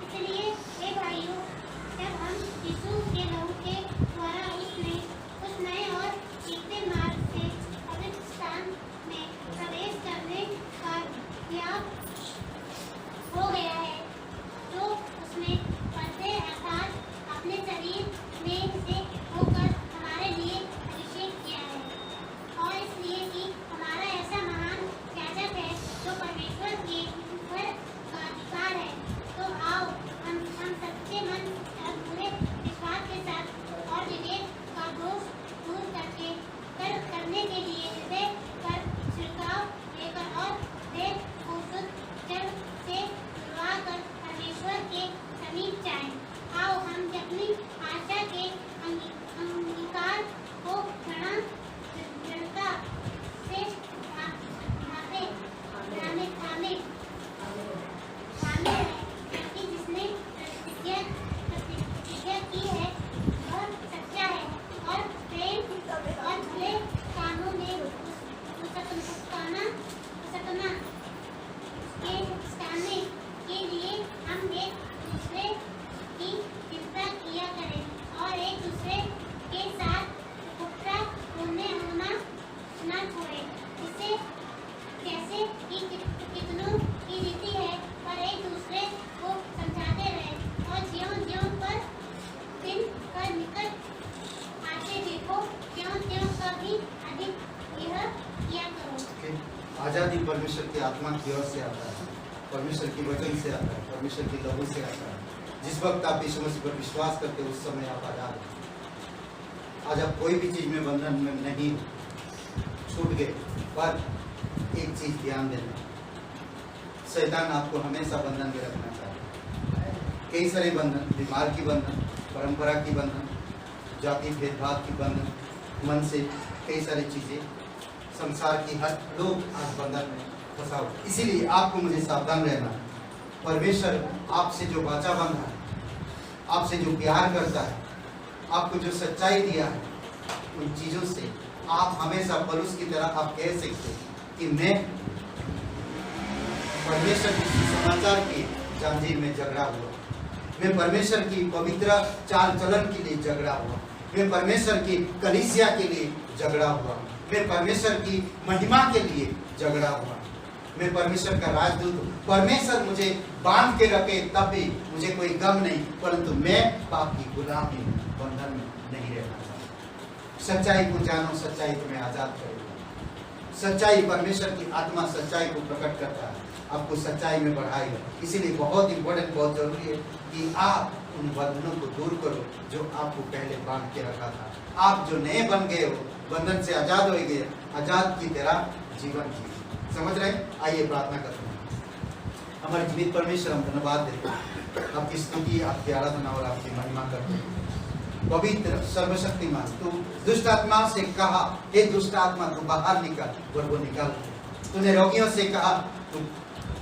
इसलिए हे भाइयों, जब हम यीशु के लहू के द्वारा उस नए और सीखते मार्ग से पवित्र स्थान में प्रवेश करने का त्याग हो गया है, जो उसमें पर्दे अर्थात अपने शरीर में से होकर हमारे लिए अभिषेक किया है, और इसलिए कि हमारा ऐसा महान याजक है जो परमेश्वर के ऊपर का अधिकार है। तो आओ हम सच्चे मन और पूरे विश्वास के साथ और विवेक का दोष दूर करने के लिए हृदय पर छिड़काव लेकर और देह को शुद्ध जल से धुलवाकर परमेश्वर के समीप जाएं। आओ हम अपनी आशा के अंगीकार को दृढ़ता से थामे हैं, क्योंकि जिसने प्रतिज्ञा की है वह सच्चा है और प्रेम और भले कामों में उसकाने के लिए हम एक दूसरे की चिंता किया करें और एक दूसरे के साथ पुख्ता होना न छोड़े। इससे जैसे कि कितनों की रीति है, पर एक दूसरे को समझाते रहे और ज्यों-ज्यों पर दिन पर निकट आते देखो त्यों-त्यों कभी अधिक यह किया करो। आजादी परमेश्वर की आत्मा की ओर से आता है, परमेश्वर की वचन से आता है, परमेश्वर की लहू से आता है। जिस वक्त आप यीशु मसीह पर विश्वास करते हो उस समय आप आजाद हैं। आज आप कोई भी चीज में बंधन में नहीं छूट गए, पर एक चीज ध्यान देना, शैतान आपको हमेशा बंधन में रखना चाहता है। कई सारे बंधन, बीमार की बंधन, परंपरा की बंधन, जाति भेदभाव की बंधन, मन से कई सारी चीजें, संसार की हर लोग आज बंधन में फंसा हुआ। इसीलिए आपको मुझे सावधान रहना। परमेश्वर आपसे जो वाचा बंधा है, आपसे जो प्यार करता है, आपको जो सच्चाई दिया है, उन चीजों से आप हमेशा पौलुस की तरह आप कह सकते हैं कि मैं परमेश्वर की समाचार की जंजीर में झगड़ा हुआ, मैं परमेश्वर की पवित्र चाल चलन के लिए झगड़ा हुआ, मैं परमेश्वर की कलीसिया के लिए झगड़ा हुआ, मैं परमेश्वर की महिमा के लिए झगड़ा हुआ, मैं परमेश्वर का राजदूत हूँ। परमेश्वर मुझे बांध के रखे तब भी मुझे कोई गम नहीं, परंतु मैं पाप की गुलामी बंधन में नहीं रहना चाहता। सच्चाई को जानो, सच्चाई तुम्हें आजाद करेगी। सच्चाई, परमेश्वर की आत्मा सच्चाई को प्रकट करता है, आपको सच्चाई में बढ़ाएगा। इसीलिए बहुत इंपॉर्टेंट, बहुत जरूरी है कि आप उन बंधनों को दूर करो जो आपको पहले बांध के रखा था। आप जो नए बन गए हो, बंधन से आजाद हो गए, आजाद की तरह जीवन जी। समझ रहे? आइए प्रार्थना करते हैं। हमारे जीवित परमेश्वर, हम धन्यवाद देते हैं, आपकी स्तुति, आपकी आराधना और आपकी महिमा करते हैं। पवित्र सर्वशक्तिमान, तू दुष्ट आत्मा से कहा, हे दुष्ट आत्मा तू बाहर निकल, और वो निकल। तूने रोगियों से कहा तू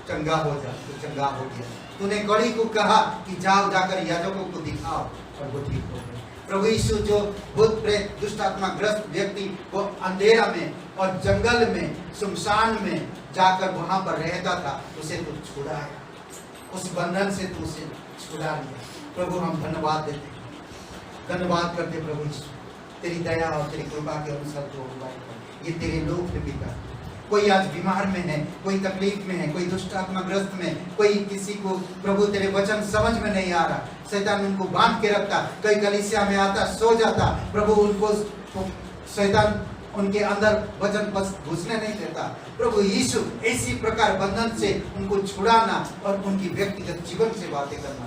चंगा हो जा, तू चंगा हो गया। तूने कड़ी को कहा कि जाओ जाकर याजकों को दिखाओ, और वो ठीक हो गया। प्रभु यीशु, जो भूत प्रेत दुष्ट आत्मा ग्रस्त व्यक्ति वो अंधेरा में और जंगल में, सुनसान में जाकर वहां पर रहता था, उसे तू छुड़ाया, उस बंधन से तू उसे छुड़ा लिया। प्रभु हम धन्यवाद देते हैं, धन्यवाद करते प्रभु यीशु, तेरी दया और तेरी कृपा के अनुसार तो ये तेरे लोग हैं पिता। कोई आज बीमार में है, कोई तकलीफ में है, कोई दुष्ट आत्माग्रस्त में, कोई किसी को प्रभु तेरे वचन समझ में नहीं आ रहा, शैतान उनको बांध के रखता, कोई कलीसिया में आता सो जाता, प्रभु उनको शैतान उनके अंदर वचन बस घुसने नहीं देता। प्रभु यीशु इसी प्रकार बंधन से उनको छुड़ाना और उनकी व्यक्तिगत जीवन से बातें करना,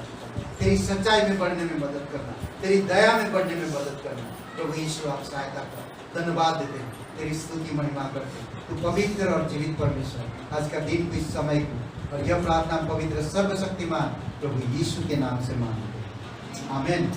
तेरी सच्चाई में बढ़ने में मदद करना, तेरी दया में बढ़ने में मदद करना। प्रभु यीशु आप सहायता कर, धन्यवाद देते हैं, तेरी स्तुति महिमा करते हैं। तू पवित्र और जीवित परमेश्वर, आज का दिन को, इस समय को, और यह प्रार्थना पवित्र सर्वशक्तिमान प्रभु यीशु के नाम से मांगते हैं, आमीन।